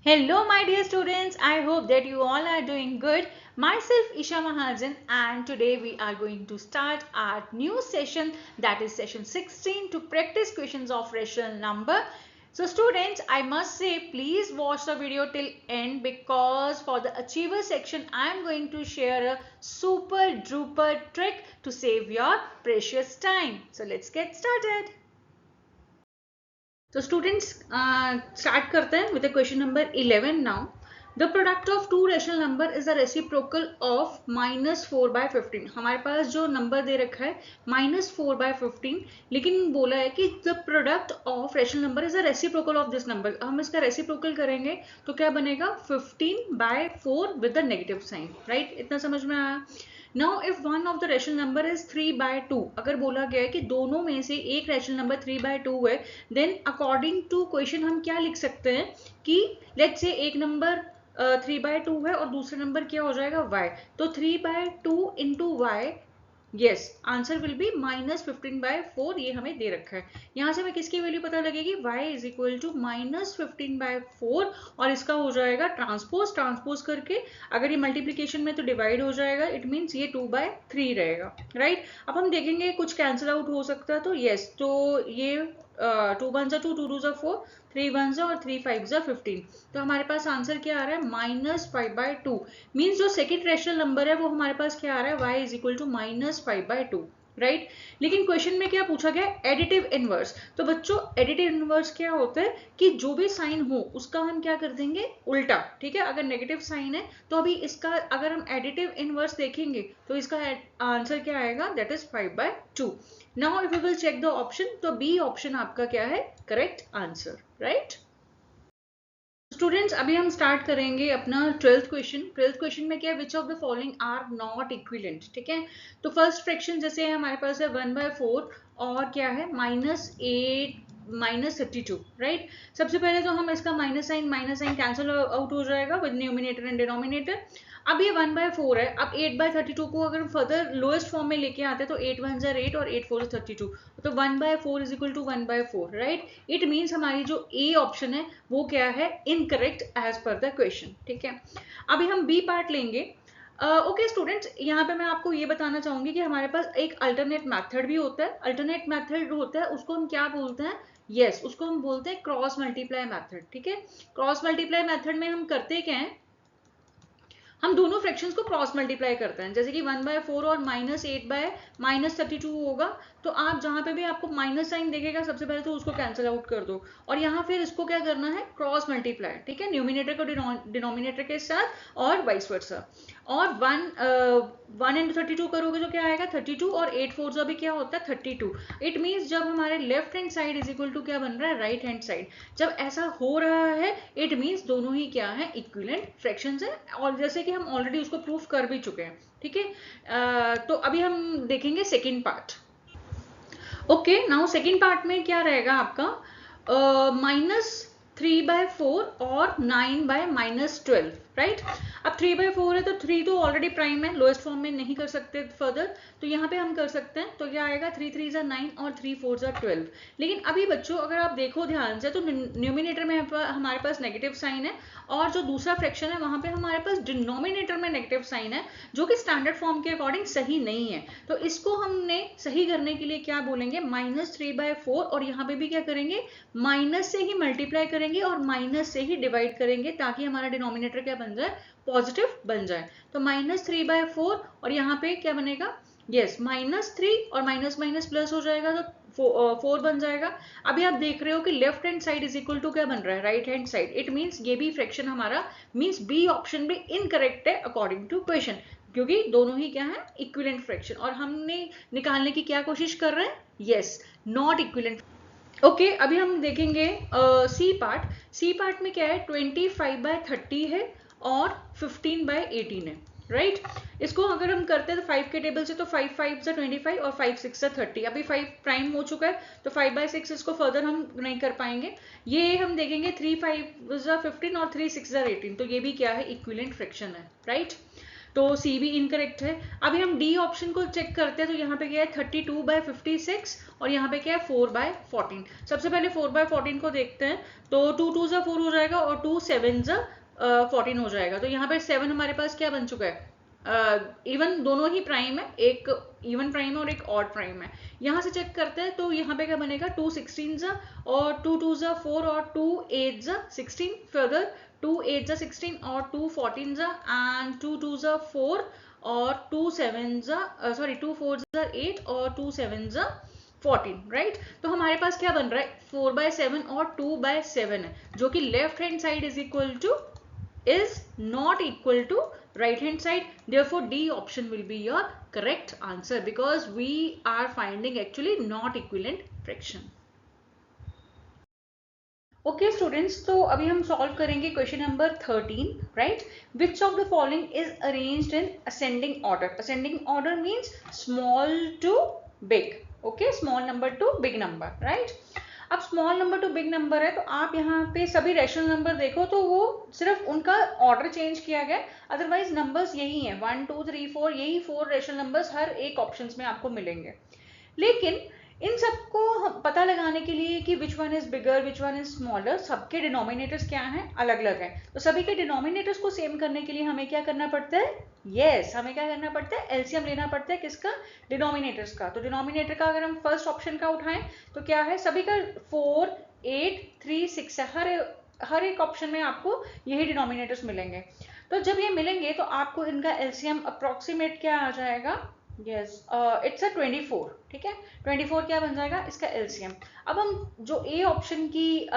Hello my dear students, I hope that you all are doing good. Myself Isha Mahajan and today we are going to start our new session, that is session 16, to practice questions of rational number. So students, I must say please watch the video till end because for the achiever section I am going to share a super duper trick to save your precious time. So let's get started. तो students start करते हैं with question number 11 now. The product of two rational number is the reciprocal of -4/15. हमारे पास जो number दे रखा है -4/15, लेकिन बोला है कि the product of rational number is the reciprocal of this number. हम इसका रेसिप्रोकल करेंगे तो क्या बनेगा 15/4 with the negative sign. Right, इतना समझ में आया. Now if one of the rational number is 3/2, अगर बोला गया है कि दोनों में से एक रेशनल नंबर 3/2 है, देन अकॉर्डिंग टू क्वेश्चन हम क्या लिख सकते हैं कि लेट्स से एक नंबर 3/2 है और दूसरा नंबर क्या हो जाएगा y. तो 3/2 into Y, yes, answer will be -15/4. ये हमें दे रखा है. यहां से हमें किसकी वैल्यू पता लगेगी, y इज इक्वल टू -15/4 और इसका हो जाएगा ट्रांसपोज करके अगर ये मल्टीप्लीकेशन में तो डिवाइड हो जाएगा, इट मीन्स ये 2/3 रहेगा. राइट, अब हम देखेंगे कुछ कैंसिल आउट हो सकता है तो यस, तो ये 2 1 2 2 2 4, 3 1 और 3 5 15. तो हमारे पास आंसर क्या आ रहा है -5/2. मीन्स जो सेकेंड रेशनल नंबर है वो हमारे पास क्या आ रहा है, y is equal to -5/2. Right, लेकिन क्वेश्चन में क्या पूछा गया, एडिटिव इनवर्स. तो बच्चों एडिटिव इनवर्स क्या होता है कि जो भी साइन हो उसका हम क्या कर देंगे, उल्टा. ठीक है, अगर नेगेटिव साइन है तो अभी इसका अगर हम एडिटिव इनवर्स देखेंगे तो इसका आंसर क्या आएगा, that is 5/2. Now if you will check the option, तो बी ऑप्शन आपका क्या है करेक्ट आंसर. राइट स्टूडेंट्स, अभी हम स्टार्ट करेंगे अपना 12th क्वेश्चन. 12th क्वेश्चन में क्या है, which of the following are not equivalent. ठीक है, तो फर्स्ट फ्रैक्शन जैसे हमारे पास है 1/4 और क्या है -8 -32. राइट, सबसे पहले तो हम इसका माइनस साइन कैंसिल आउट हो जाएगा विद न्यूमिनेटर एंड डिनोमिनेटर. अब ये 1/4 है. अब 8/32 को अगर फर्दर लोएस्ट फॉर्म में लेके आते हैं तो 8 1 8 और 8 4 32. तो 1/4 is equal to 1/4. Right, it means हमारी जो ए ऑप्शन है वो क्या है, incorrect as per the question. ठीक है, अभी हम बी पार्ट लेंगे. ओके स्टूडेंट्स, यहाँ पे मैं आपको ये बताना चाहूंगी कि हमारे पास एक अल्टरनेट मेथड भी होता है. अल्टरनेट मेथड होता है उसको हम क्या बोलते हैं, यस, उसको हम बोलते हैं क्रॉस मल्टीप्लाई मेथड. ठीक है, क्रॉस मल्टीप्लाई मेथड में हम करते क्या है, हम दोनों फ्रैक्शंस को क्रॉस मल्टीप्लाई करते हैं. जैसे कि 1/4 और -8/-32 होगा, तो आप जहां पे भी आपको माइनस साइन देखेगा सबसे पहले तो उसको कैंसिल आउट कर दो और यहाँ फिर इसको क्या करना है, क्रॉस मल्टीप्लाई. ठीक है, न्यूमिनेटर को डिनोमिनेटर के साथ और वाइस वर्सा. और 1 इंटू 32 करोगे तो क्या आएगा 32 और 8 4 का भी क्या होता है 32. इट मीन्स जब हमारे left hand side is equal to क्या बन रहा है, राइट हैंड साइड. जब ऐसा हो रहा है इट मीन्स दोनों ही क्या है, इक्विवेलेंट फ्रैक्शंस है. और जैसे कि हम ऑलरेडी उसको प्रूफ कर भी चुके हैं. ठीक है, तो अभी हम देखेंगे second part. Okay, now second part में क्या रहेगा आपका, -3/4 और 9/-12. राइट, अब 3/4 है तो 3 तो ऑलरेडी प्राइम है, लोएस्ट फॉर्म में नहीं कर सकते फर्दर, तो यहाँ पे हम कर सकते हैं. तो क्या आएगा 3 3 9 और 3 4 12. लेकिन अभी बच्चों अगर आप देखो ध्यान से तो न्यूमिनेटर में हमारे पास नेगेटिव साइन है और जो दूसरा फ्रैक्शन है वहां पे हमारे पास डिनोमिनेटर में नेगेटिव साइन है, जो कि स्टैंडर्ड फॉर्म के अकॉर्डिंग सही नहीं है. तो इसको हमने सही करने के लिए क्या बोलेंगे, -3/4 और यहाँ पे भी क्या करेंगे, माइनस से ही मल्टीप्लाई करेंगे और माइनस से ही डिवाइड करेंगे ताकि हमारा डिनोमिनेटर क्या बन जाए, पॉजिटिव बन जाए. तो -3/4 और यहाँ पे क्या बनेगा, यस, -3 और माइनस माइनस प्लस हो जाएगा तो 4 बन जाएगा. अभी आप देख रहे हो कि left hand side is equal to क्या बन रहा है, right hand side. It means ये भी फ्रैक्शन हमारा, मीन्स बी ऑप्शन भी इनकरेक्ट है अकॉर्डिंग टू क्वेश्चन, क्योंकि दोनों ही क्या है, इक्विवेलेंट फ्रैक्शन. और हमने निकालने की क्या कोशिश कर रहे हैं, यस, नॉट इक्विवेलेंट. ओके, अभी हम देखेंगे सी पार्ट. सी पार्ट में क्या है, 25/30 है और 15/18 है. राइट, इसको अगर हम करते हैं तो 5 के टेबल से तो 5 5 से 25 और 5 6 से 30. अभी 5 प्राइम हो चुका है तो 5/6 इसको फर्दर हम नहीं कर पाएंगे. ये हम देखेंगे 3 5 15 और 3 6 18, तो ये भी क्या है, इक्विवेलेंट फ्रैक्शन है. राइट, तो सी भी इनकरेक्ट है। अभी हम डी ऑप्शन को चेक करते हैं, तो यहाँ पे क्या है 32/56 और यहाँ पे क्या है 4/14। सबसे पहले 4/14 को देखते हैं, तो 2 2 4 हो जाएगा और 2 7 14 हो जाएगा। तो यहाँ पे 7 हमारे पास क्या बन चुका है, इवन दोनों ही प्राइम है, एक इवन प्राइम है और एक ऑड प्राइम है। यहाँ से चेक करते हैं, तो यहाँ पे क्या बनेगा 2 16 और 2 2 4 और 2 8 16, फर्दर 2 8 16 और 2 14 एंड 2 2 4 और 2 7 सॉरी 2 4 8 और 2 7 14, राइट। तो हमारे पास क्या बन रहा है 4/7 और 2/7 है, जो कि left hand side is not equal to right hand side. Therefore D option will be your correct answer, because we are finding actually not equivalent fraction. Okay students, तो अभी हम solve करेंगे question number 13, right? Which of the following is arranged in ascending order? Ascending order means small to big. Okay, small number to big number, right? अब small number two big number है, तो आप यहाँ पे सभी rational number देखो तो वो सिर्फ उनका ऑर्डर चेंज किया गया, अदरवाइज नंबर्स यही हैं 1 2 3 4, यही 4 रेशनल नंबर्स हर एक ऑप्शंस में आपको मिलेंगे। लेकिन इन सबको पता लगाने के लिए कि which one is bigger which one is smaller, सबके डिनोमिनेटर्स क्या हैं, अलग अलग हैं। तो सभी के डिनोमिनेटर्स को सेम करने के लिए हमें क्या करना पड़ता है, यस हमें क्या करना पड़ता है, एलसीएम लेना पड़ता है। किसका, डिनोमिनेटर्स का। तो डिनोमिनेटर का अगर हम फर्स्ट ऑप्शन का उठाएं तो क्या है, सभी का 4 8 3 6 है, हर एक ऑप्शन में आपको यही डिनोमिनेटर्स मिलेंगे। तो जब ये मिलेंगे तो आपको इनका एलसीएम अप्रोक्सीमेट क्या आ जाएगा, यस इट्स अ 24, ठीक है। 24 क्या बन जाएगा इसका एलसीएम। अब हम जो ए ऑप्शन की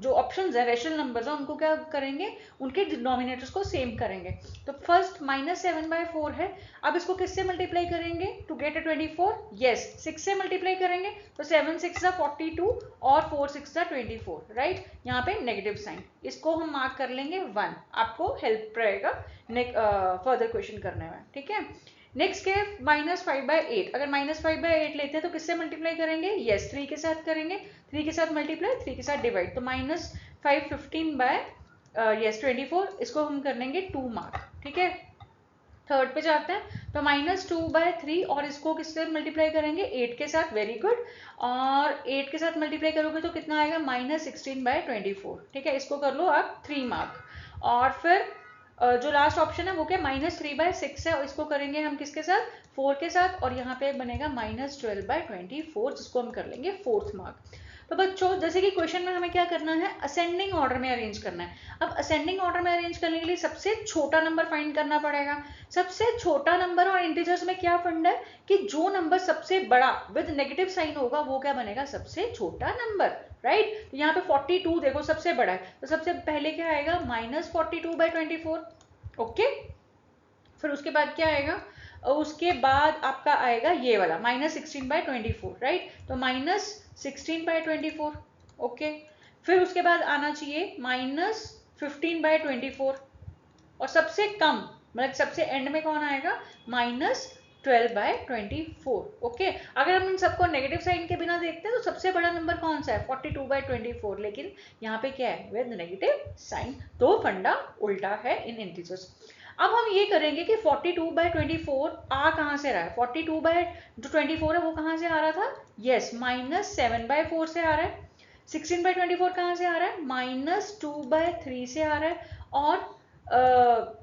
जो ऑप्शंस है रेशनल नंबर्स है उनको क्या करेंगे, उनके डिनोमिनेटर्स को सेम करेंगे। तो फर्स्ट -7/4 है, अब इसको किससे मल्टीप्लाई करेंगे टू गेट अ 24, यस 6 से मल्टीप्लाई करेंगे। तो 7 6 42 और 4 6 24, राइट। यहाँ पे नेगेटिव साइन, इसको हम मार्क कर लेंगे 1, आपको हेल्प रहेगा फर्दर क्वेश्चन करने में, ठीक है। नेक्स्ट क्या है -5/8, अगर -5/8 लेते हैं तो किससे मल्टीप्लाई करेंगे, यस 3 के साथ करेंगे, 3 के साथ मल्टीप्लाई 3 के साथ डिवाइड, तो -5 15/24, इसको हम कर लेंगे 2 मार्क, ठीक है। थर्ड पे जाते हैं तो -2/3 और इसको किससे मल्टीप्लाई करेंगे 8 के साथ, वेरी गुड। और 8 के साथ मल्टीप्लाई करोगे तो कितना आएगा -16/24, ठीक है। इसको कर लो आप 3 मार्क। और फिर जो लास्ट ऑप्शन है वो क्या -3/6 है, और इसको करेंगे हम किसके साथ 4 के साथ, और यहाँ पे बनेगा -12/24, जिसको हम कर लेंगे 4th मार्क। तो बच्चों जैसे कि क्वेश्चन में हमें क्या करना है, असेंडिंग ऑर्डर में अरेंज करना है। अब असेंडिंग ऑर्डर में अरेंज करने के लिए सबसे छोटा नंबर फाइंड करना पड़ेगा। सबसे छोटा नंबर और इंटीजर्स में क्या फंड है कि जो नंबर सबसे बड़ा विद नेगेटिव साइन होगा वो क्या बनेगा, सबसे छोटा नंबर, राइट। तो यहाँ पे 42 देखो सबसे बड़ा है, तो सबसे पहले क्या आएगा -42/24, ओके। फिर उसके बाद क्या आएगा, उसके बाद आपका आएगा ये वाला -16/24, राइट। तो -16/24, ओके। फिर उसके बाद आना चाहिए -15/24, और सबसे कम मतलब सबसे एंड में कौन आएगा -12/24, ओके। अगर हम इन सबको नेगेटिव साइन के बिना देखते हैं तो सबसे बड़ा नंबर कौन सा है 42/24, लेकिन यहाँ पे क्या है विद नेगेटिव साइन, तो फंडा उल्टा है इन इंटीजर्स। अब हम ये करेंगे कि 42/24 आ कहाँ से रहा है, 42/24 है वो कहाँ से आ रहा था, यस -7/4 से आ रहा है। 16/24 कहाँ से आ रहा है, -2/3 से आ रहा है। और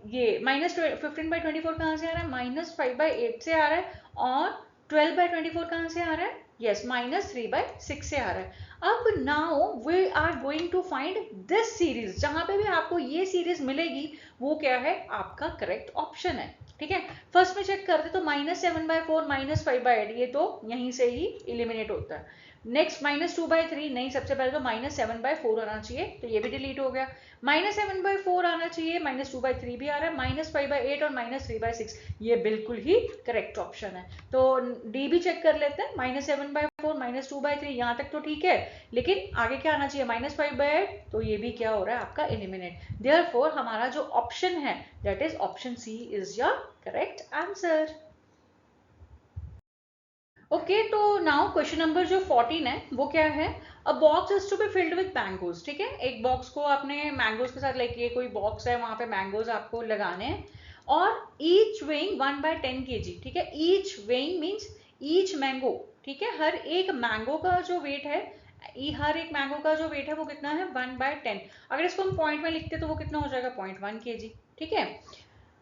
ये -15/24 कहाँ से आ रहा है, -5/8 से आ रहा है। और 12/24 कहाँ से आ रहा है, यस -3/6 से आ रहा है। अब now we are going to find this series, जहां पे भी आपको ये सीरीज मिलेगी वो क्या है, आपका करेक्ट ऑप्शन है, ठीक है। फर्स्ट में चेक करते तो -7/4 -5/8, ये तो यहीं से ही इलिमिनेट होता है। नेक्स्ट -2/3 नहीं, सबसे पहले तो -7/4 आना चाहिए, तो ये भी डिलीट हो गया। -7/4 आना चाहिए, -2/3 भी आ रहा है, -5/8 और -3/6, ये बिल्कुल ही करेक्ट ऑप्शन है। तो डी भी चेक कर लेते हैं, -7/4 -2/3 यहाँ तक तो ठीक है, लेकिन आगे क्या आना चाहिए -5/8, तो ये भी क्या हो रहा है आपका एलिमिनेट। देयरफॉर हमारा जो ऑप्शन है that is option C is your correct answer. Okay, तो नाउ क्वेश्चन नंबर जो 14 है वो क्या है, a box is to be filled with mangoes, ठीक है। एक बॉक्स को आपने मैंगोज के साथ लेके, कोई बॉक्स है वहां पे मैंगोज आपको लगाने हैं, और ईच वेइंग 1/10 kg, ठीक है। Each weighing means each mango, ठीक है, हर एक मैंगो का जो वेट है, हर एक मैंगो का जो वेट है वो कितना है 1/10। अगर इसको हम पॉइंट में लिखते तो वो कितना हो जाएगा 0.1 kg, ठीक है।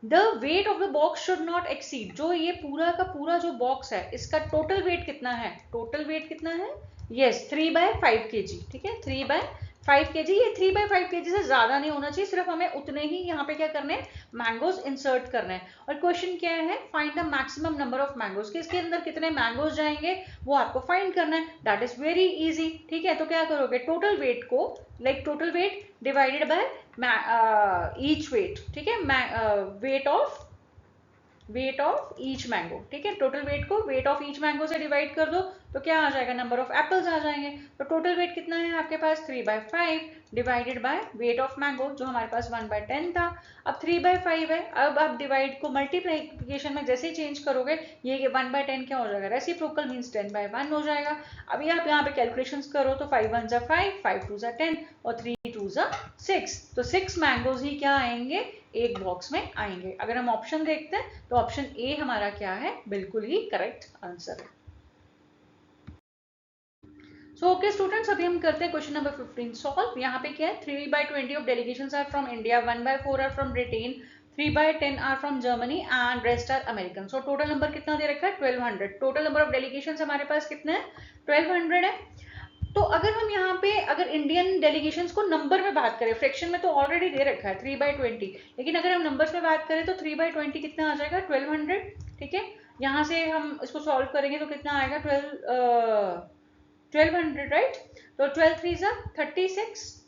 The weight of the box should not exceed, जो ये पूरा का पूरा जो बॉक्स है इसका टोटल वेट कितना है, टोटल वेट कितना है, यस 3/5 kg, ठीक है, 3/5 kg। ये 3/5 kg से ज्यादा नहीं होना चाहिए, सिर्फ हमें उतने ही यहाँ पे क्या करने हैं, मैंगोज इंसर्ट करने हैं। और क्वेश्चन क्या है, find the maximum number of mangoes, किसके अंदर कितने मैंगोज जाएंगे वो आपको फाइंड करना है। दैट इज वेरी इजी, ठीक है। तो क्या करोगे, टोटल वेट को like total weight divided by each weight, ठीक है, वेट ऑफ ईच मैंगो, ठीक है। टोटल वेट को वेट ऑफ ईच मैंगो से डिवाइड कर दो तो क्या आ जाएगा, नंबर ऑफ एप्पल्स आ जाएंगे। तो टोटल वेट कितना है आपके पास 3/5 divided by weight of mango जो हमारे पास 1/10 था। अब 3/5 है, अब आप डिवाइड को मल्टीप्लिकेशन में जैसे ही चेंज करोगे ये 1/10 क्या हो जाएगा, रेसिप्रोकल मीन्स 10/1 हो जाएगा। अभी आप यहाँ पे कैलकुलेशंस करो तो 5 1 जा 5, 5 2 जा 10 और 3 2 जा 6, तो 6 मैंगोज ही क्या आएंगे, एक बॉक्स में आएंगे। अगर हम ऑप्शन देखते हैं तो ऑप्शन ए हमारा क्या है, बिल्कुल ही करेक्ट आंसर है। सो ओके स्टूडेंट्स, अभी हम करते हैं क्वेश्चन नंबर 15 सॉल्व। यहाँ पे क्या है, 3/20 of delegations are from India, 1/4 are from Britain, 3/10 are from Germany and rest are American. So total number कितना दे रखा है 1200। टोटल नंबर ऑफ डेलीगेशंस हमारे पास कितने हैं 1200 है। तो अगर हम यहाँ पे अगर इंडियन डेलीगेशंस को नंबर में बात करें, फ्रैक्शन में तो ऑलरेडी दे रखा है 3/20, लेकिन अगर हम नंबर्स में बात करें तो 3/20 कितना आ जाएगा 1200, ठीक है। यहाँ से हम इसको सॉल्व करेंगे तो कितना आएगा 1200 राइट। तो 12 3 जा 36,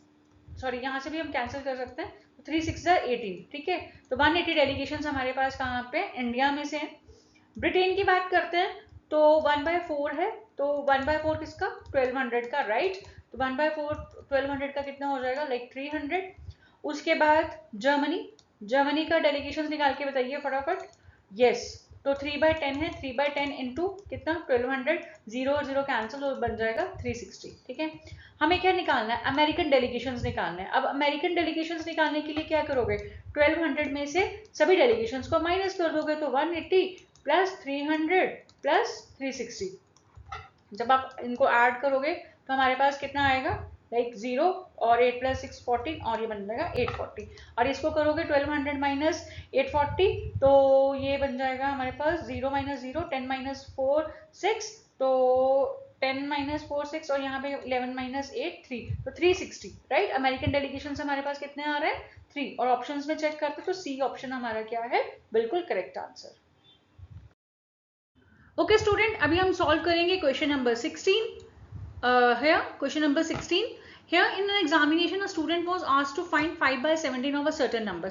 सॉरी यहाँ से भी हम कैंसिल कर सकते हैं, 3 6 जा 18, ठीक है। तो 180 डेलीगेशंस हमारे पास कहाँ पे इंडिया में से है। ब्रिटेन की बात करते हैं तो 1/4 है, तो 1/4 किसका 1200 का राइट। तो 1/4 1200 का कितना हो जाएगा लाइक 300। उसके बाद जर्मनी का डेलीगेशन निकाल के बताइए फटाफट। यस, तो 3/10 है, 3/10 इंटू कितना 1200, 0 और 0 कैंसिल और बन जाएगा 360, ठीक है। हमें क्या निकालना है, अमेरिकन डेलीगेशंस निकालना है। अब अमेरिकन डेलीगेशंस निकालने के लिए क्या करोगे, 1200 में से सभी डेलीगेशंस को माइनस कर दोगे तो 180 प्लस 300 प्लस 360। जब आप इनको ऐड करोगे तो हमारे पास कितना आएगा लाइक 0 और 8 प्लस 6 14 और ये बन जाएगा 840। और इसको करोगे 1200 माइनस 840 तो ये बन जाएगा हमारे पास 0 माइनस 0 10 माइनस 4 6, तो 10 माइनस 4 6 और यहाँ पे 11 माइनस 8 3, तो 360 राइट। अमेरिकन डेलीगेशन से हमारे पास कितने आ रहे हैं 3, और ऑप्शंस में चेक करते तो सी ऑप्शन हमारा क्या है बिल्कुल करेक्ट आंसर। ओके स्टूडेंट, अभी हम सॉल्व करेंगे question number 16। Here question number 16, here in an examination a student was asked to find 5/17 of a certain number,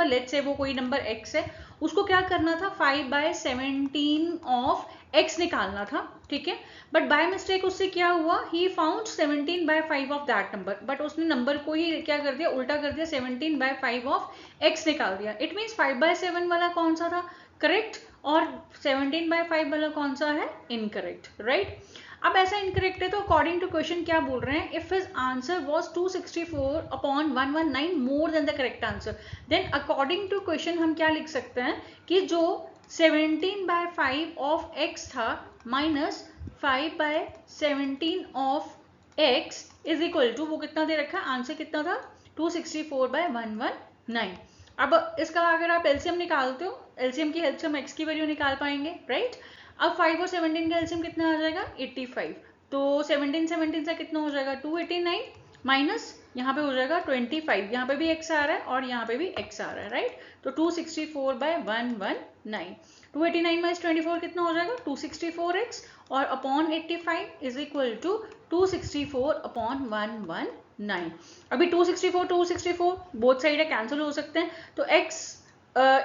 let's say वो कोई नंबर x है, उसको क्या करना था 5/17 of x निकालना था, ठीक है। बट बाय मिस्टेक उससे क्या हुआ, he found 17/5 of that number, but उसने नंबर को ही क्या कर दिया, उल्टा कर दिया, 17/5 of x निकाल दिया। इट मीन्स 5/7 वाला कौन सा था करेक्ट, और 17/5 वाला कौन सा है इनकरेक्ट, राइट। अब ऐसा इनकरेक्ट है तो अकॉर्डिंग टू क्वेश्चन क्या बोल रहे हैं, if his answer was 264/119 more than the correct answer, then according to question हम क्या लिख सकते हैं कि जो 17/5 ऑफ x था minus 5/17 of x is equal to वो कितना दे रखा है, आंसर कितना था 264/119। अब इसका अगर आप एलसीएम निकालते हो, एलसीएम की हेल्प से हम x की वैल्यू निकाल पाएंगे, राइट। अब 5 और 17 का एलसीएम कितना आ जाएगा 85, तो 17 से कितना हो जाएगा 289 माइनस यहाँ पे हो जाएगा 25, यहाँ पे भी x आ रहा है और यहाँ पे भी x आ रहा है, राइट। तो 264/119, 289 माइनस 24 कितना हो जाएगा 264x और अपॉन 85 इज इक्वल टू 264/119। अभी 264 बोथ साइड कैंसिल हो सकते हैं, तो x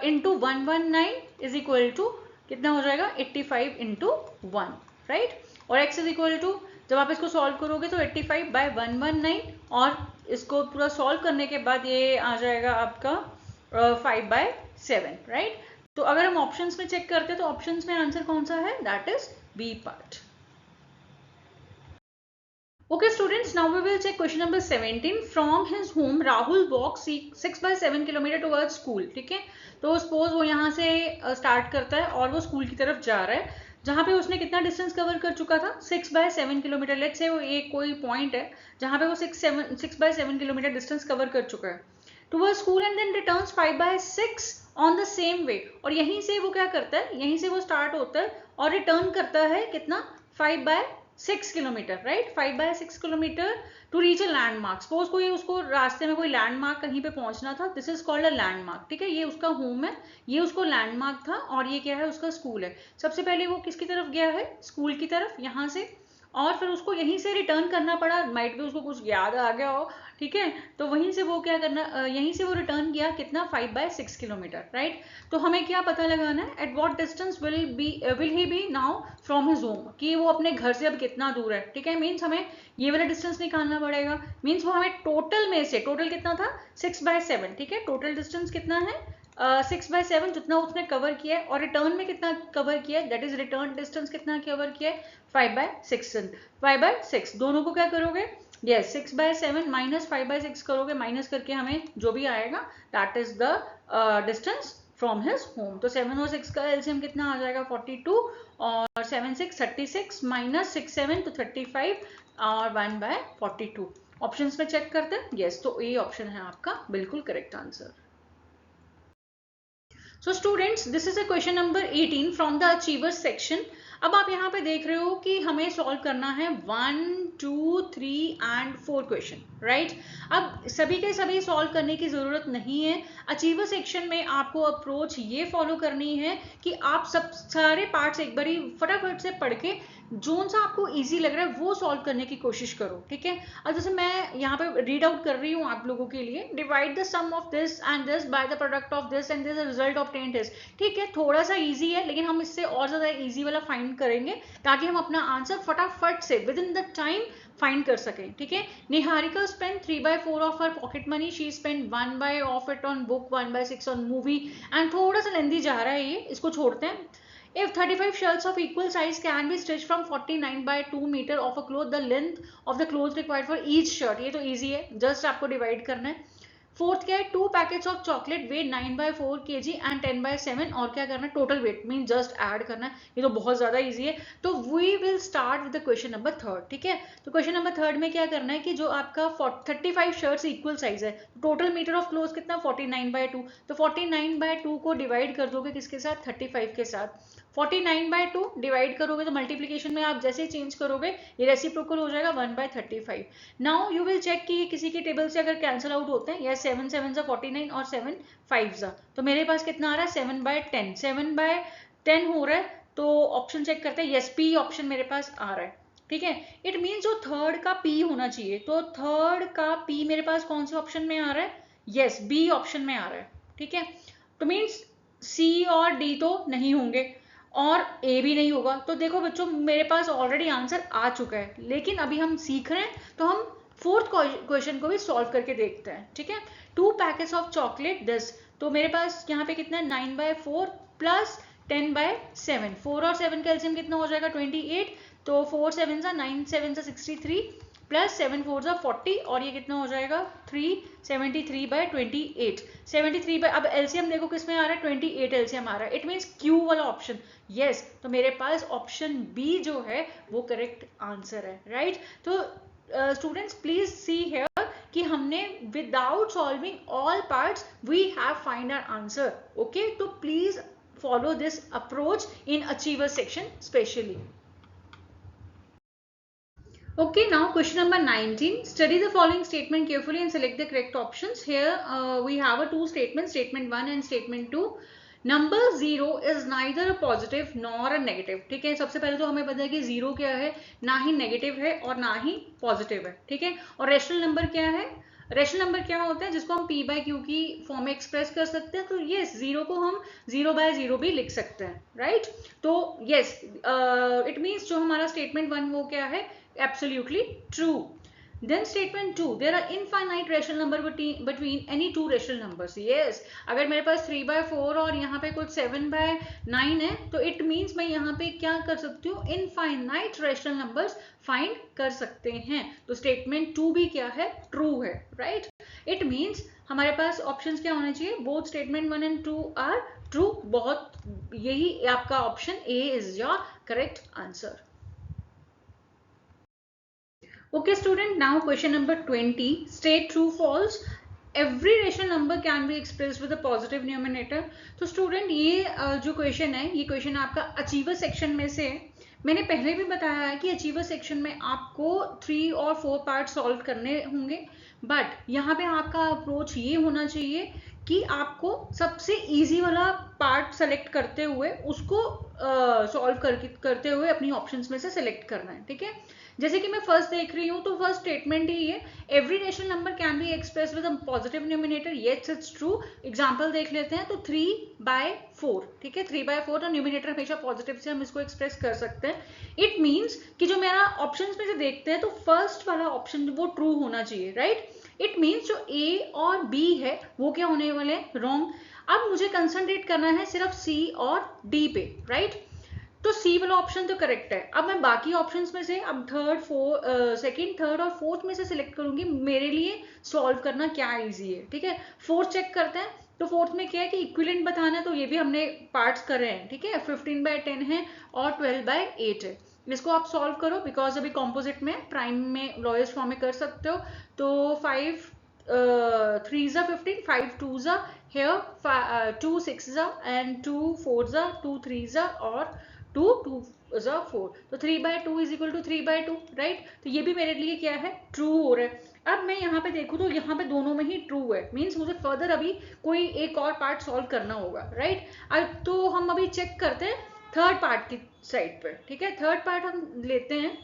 into 119 is equal to कितना हो जाएगा 85 इंटू 1, राइट। और x इज इक्वल टू जब आप इसको सॉल्व करोगे तो 85/119 और इसको पूरा सॉल्व करने के बाद ये आ जाएगा आपका 5/7, राइट। तो अगर हम ऑप्शंस में चेक करते हैं तो ऑप्शंस में आंसर कौन सा है, that is B part. Okay students, now we will check question number 17. From his home Rahul walks 6 by 7 kilometre towards school. ठीक है, तो सपोज वो यहाँ से स्टार्ट करता है और वो स्कूल की तरफ जा रहा है, जहाँ पे उसने कितना डिस्टेंस कवर कर चुका था 6 by 7 किलोमीटर. लेट्स से वो एक कोई पॉइंट है जहाँ पे वो 6 by 7 किलोमीटर डिस्टेंस कवर कर चुका है towards school and then returns 5 by 6 on the same way. और यहीं से वो क्या करता है, यहीं से वो स्टार्ट होता है और रिटर्न करता है कितना 5 by 6 kilometre, right. 5 by 6 kilometre to reach a landmark. Suppose कोई उसको रास्ते में कोई लैंडमार्क कहीं पे पहुंचना था, this is called a landmark. ठीक है, ये उसका होम है, ये उसको लैंडमार्क था और ये क्या है उसका स्कूल है. सबसे पहले वो किसकी तरफ गया है, स्कूल की तरफ, यहाँ से, और फिर उसको यहीं से रिटर्न करना पड़ा. माइट भी उसको कुछ याद आ गया हो, ठीक है, तो वहीं से वो क्या करना, यहीं से वो रिटर्न किया कितना 5 by 6 किलोमीटर, राइट. तो हमें क्या पता लगाना है, at what distance will he be now from his home, कि वो अपने घर से अब कितना दूर है. ठीक है, मीन्स हमें ये वाला डिस्टेंस निकालना पड़ेगा. मीन्स वो हमें टोटल में से, टोटल कितना था 6 by 7. ठीक है, टोटल डिस्टेंस कितना है 6 by 7, जितना उसने कवर किया है, और रिटर्न में कितना कवर किया है, दैट इज रिटर्न डिस्टेंस कितना कवर किया है 5 by 6. 5 by 6 दोनों को क्या करोगे, यस 6 by 7 माइनस 5 by 6 करोगे, माइनस करके हमें जो भी आएगा that is the distance from his home. तो 7 और 6 का एलसीएम कितना आ जाएगा 42, और 7 6 36, माइनस 6 7 तो 35, और 1 by 42. ऑप्शंस में चेक करते हैं. यस, तो ये ऑप्शन है आपका बिल्कुल correct answer. So students, this is a question number 18 from the achievers section. अब आप यहाँ पे देख रहे हो कि हमें सॉल्व करना है 1, 2, 3 and 4 क्वेश्चन, राइट. अब सभी के सभी सॉल्व करने की जरूरत नहीं है. अचीवर सेक्शन में आपको अप्रोच ये फॉलो करनी है कि आप सब सारे पार्ट्स एक बारी फटाफट से पढ़ के जोन सा आपको इजी लग रहा है वो सॉल्व करने की कोशिश करो. ठीक है, और जैसे मैं यहाँ पे रीड आउट कर रही हूँ आप लोगों के लिए, divide the sum of this and this by the product of this and this result obtained is. ठीक है, थोड़ा सा इजी है लेकिन हम इससे और ज्यादा इजी वाला फाइंड करेंगे ताकि हम अपना आंसर फटाफट से with in the time find कर सकें. ठीक है, Niharika spend 3 by 4 of her pocket money, she spend 1 by of it on book, 1 by 6 on movie. And थोड़ा सा लेंदी जा रहा है ये, इसको छोड़ते हैं. If 35 shirts of equal size can be stitched from 49 by 2 meter of a cloth, the length of the clothes required for each shirt. ये तो easy है, just आपको divide करना है. फोर्थ क्या है, 2 packets of chocolate weight 9 by 4 kg and 10 by 7, और क्या करना है total weight mean just add करना है. ये तो बहुत ज्यादा इजी है. तो we will start with the question number 3. ठीक है, तो क्वेश्चन नंबर 3 में क्या करना है कि जो आपका 35 शर्ट्स इक्वल साइज है, टोटल मीटर ऑफ क्लोथ कितना 49 by 2, तो 49 by 2 को डिवाइड कर दोगे किसके साथ 35 के साथ. 49 by 2 डिवाइड करोगे तो मल्टीप्लीकेशन में आप जैसे चेंज करोगे ये रेसिप्रोकल हो जाएगा 1 by 35. Now you will check कि किसी के टेबल से अगर कैंसिल आउट होते हैं, या 7 7 जा 49 और 7 5 जा, तो मेरे पास कितना आ रहा है 7 by 10. 7 by 10 हो रहा है, तो ऑप्शन चेक करते हैं. यस, पी ऑप्शन मेरे पास आ रहा है. ठीक है, इट मीन्स जो थर्ड का पी होना चाहिए, तो थर्ड का पी मेरे पास कौन से ऑप्शन में आ रहा है, यस बी ऑप्शन में आ रहा है. ठीक है, तो मीन्स सी और डी तो नहीं होंगे और ए भी नहीं होगा. तो देखो बच्चों, मेरे पास ऑलरेडी आंसर आ चुका है, लेकिन अभी हम सीख रहे हैं, तो हम फोर्थ क्वेश्चन को भी सॉल्व करके देखते हैं. ठीक है, 2 पैकेट्स ऑफ चॉकलेट 10, तो मेरे पास यहाँ पे कितना है 9 by 4 प्लस 10 by 7. 4 और 7 का एलसीएम कितना हो जाएगा 28, तो 4 7 जा 9 7 जा 63 प्लस 7 4 जा 40, और ये कितना हो जाएगा 373 by 28. 73 by, अब एलसीएम देखो किस में आ रहा है 28 एलसीएम आ रहा है. इट मीन्स क्यू वाला ऑप्शन. यस, तो मेरे पास ऑप्शन बी जो है वो करेक्ट आंसर है, राइट. तो स्टूडेंट्स प्लीज सी हियर कि हमने without solving all parts we have find our answer. Okay, तो please follow this approach in achiever section specially. Okay, now question number 19. Study the following statement carefully and select the correct options. Here we have a two statements, statement 1 and statement 2. Number 0 is neither a positive nor a negative. ठीक है, सबसे पहले तो हमें पता है कि 0 क्या है, ना ही नेगेटिव है और ना ही पॉजिटिव है. ठीक है, और रेशनल नंबर क्या है, रेशनल नंबर क्या होता है जिसको हम p बाय क्यू की फॉर्म में एक्सप्रेस कर सकते हैं. तो यस, 0 को हम 0 by 0 भी लिख सकते हैं, राइट. तो यस, इट मीन्स जो हमारा स्टेटमेंट 1 वो क्या है, absolutely true. Then statement 2, there are infinite rational number between any two rational numbers. Yes, अगर मेरे पास 3/4 और यहाँ पे कुछ 7/9 है, तो it means मैं यहाँ पे क्या कर सकती हूँ, infinite rational numbers find कर सकते हैं. तो statement 2 भी क्या है, true है, right? It means हमारे पास ऑप्शंस क्या होने चाहिए, both statement 1 and 2 are true. बहुत, यही आपका option A is your correct answer. Okay student, now question number 20, state true false. Every rational number can be expressed with a positive numerator. तो student ये जो question है, ये question आपका achiever section में से है. मैंने पहले भी बताया है कि अचीवर सेक्शन में आपको 3 और 4 पार्ट सॉल्व करने होंगे, बट यहाँ पे आपका अप्रोच ये होना चाहिए कि आपको सबसे इजी वाला पार्ट सेलेक्ट करते हुए उसको सॉल्व करते हुए अपनी ऑप्शंस में से सेलेक्ट करना है. ठीक है, जैसे कि मैं फर्स्ट देख रही हूँ, तो फर्स्ट स्टेटमेंट ही है, every rational number can be express with a positive numerator. Yes it's true. Example देख लेते हैं, तो 3/4. ठीक है, 3/4 और न्यूमिनेटर हमेशा पॉजिटिव से हम इसको एक्सप्रेस कर सकते हैं. इट मीन्स कि जो मेरा ऑप्शन में से देखते हैं, तो फर्स्ट वाला ऑप्शन वो ट्रू होना चाहिए, राइट? इट मीन्स जो ए और बी है वो क्या होने वाले हैं, रॉन्ग. अब मुझे कंसंट्रेट करना है सिर्फ सी और डी पे, राइट? तो सी वाला ऑप्शन तो करेक्ट है. अब मैं बाकी ऑप्शंस में से अब सेकंड, थर्ड और फोर्थ में से सिलेक्ट करूंगी. मेरे लिए सॉल्व करना क्या इजी है. ठीक है, फोर्थ चेक करते हैं. तो फोर्थ में क्या है कि इक्विवेलेंट बताना है, तो ये भी हमने पार्ट्स करे हैं. ठीक है, 15/10 है और 12/8 है. इसको आप सॉल्व करो, बिकॉज अभी कॉम्पोजिट में प्राइम में लोएस्ट फॉर्म में कर सकते हो. तो 5 3s are 15, 5 2s are here, 2 6s are and 2 4s are, 2 3s are और 2 2s are 4. तो 3/2 is equal to 3/2, राइट? तो ये भी मेरे लिए क्या है, ट्रू हो रहा है. अब मैं यहाँ पे देखूँ तो यहाँ पे दोनों में ही ट्रू है. मीन्स मुझे फर्दर अभी कोई एक और पार्ट सॉल्व करना होगा, राइट? तो हम अभी चेक करते हैं थर्ड पार्ट की साइड पर. ठीक है, थर्ड पार्ट हम लेते हैं.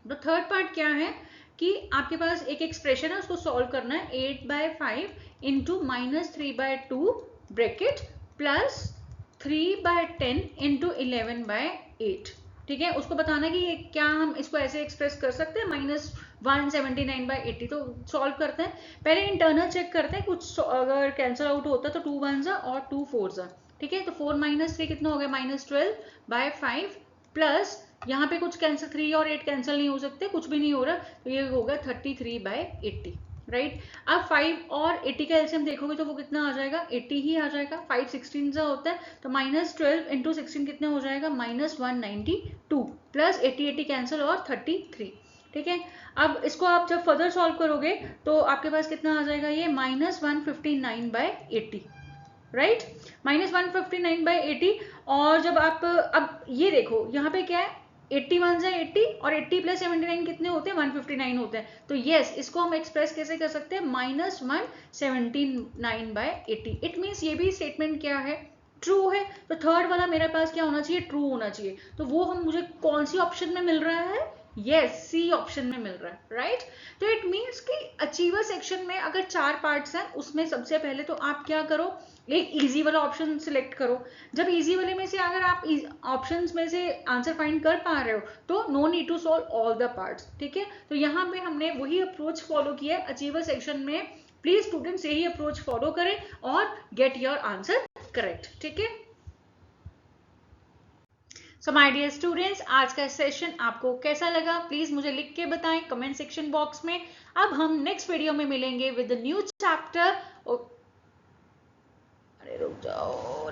तो थर्ड पार्ट क्या है कि आपके पास एक एक्सप्रेशन है, उसको सॉल्व करना है. 8/5 इंटू -3/2 ब्रैकेट प्लस 3/10 इंटू 11/8. ठीक है, उसको बताना कि ये क्या, हम इसको ऐसे एक्सप्रेस कर सकते हैं, -179/80. तो सॉल्व करते हैं. पहले इंटरनल चेक करते हैं, कुछ अगर कैंसिल आउट होता है तो 2 1s और 2 4s. ठीक है, तो 4 - 3 कितना हो गया, -12/5 प्लस यहाँ पे कुछ कैंसिल, 3 और 8 कैंसिल नहीं हो सकते, कुछ भी नहीं हो रहा, तो ये होगा 33/80, राइट? अब 5 और 80 का एलसीएम देखोगे तो वो कितना आ जाएगा, 80 ही आ जाएगा. 5 16 सा होता है, तो -12 इंटू 16 कितना हो जाएगा, -192 प्लस 80 कैंसिल और 33. ठीक है, अब इसको आप जब फर्दर सॉल्व करोगे तो आपके पास कितना आ जाएगा, ये -159/80, राइट? -159/80. और जब आप अब ये देखो यहाँ पे क्या है, 81 है 80 और 80 प्लस 79 कितने होते हैं, 159 होते हैं. तो यस, इसको हम एक्सप्रेस कैसे कर सकते हैं, -179/80. इट मीन्स ये भी स्टेटमेंट क्या है, ट्रू है. तो थर्ड वाला मेरे पास क्या होना चाहिए, ट्रू होना चाहिए. तो वो हम मुझे कौन सी ऑप्शन में मिल रहा है, यस, सी ऑप्शन में मिल रहा है, राइट? तो इट मीन्स कि अचीवर सेक्शन में अगर 4 पार्ट्स हैं, उसमें सबसे पहले तो आप क्या करो, एक इजी वाला ऑप्शन सिलेक्ट करो. जब इजी वाले में से अगर आप ऑप्शंस में से आंसर फाइंड कर पा रहे हो, तो no need to solve all the parts. ठीक है, तो यहाँ पे हमने वही अप्रोच फॉलो किया अचीवर सेक्शन में. प्लीज स्टूडेंट्स यही अप्रोच फॉलो करें और गेट योर आंसर करेक्ट. ठीक है, सो माय डियर स्टूडेंट्स, आज का सेशन आपको कैसा लगा, प्लीज मुझे लिख के बताएं कमेंट सेक्शन बॉक्स में. अब हम नेक्स्ट वीडियो में मिलेंगे विद न्यू चैप्टर. अरे रुक जाओ.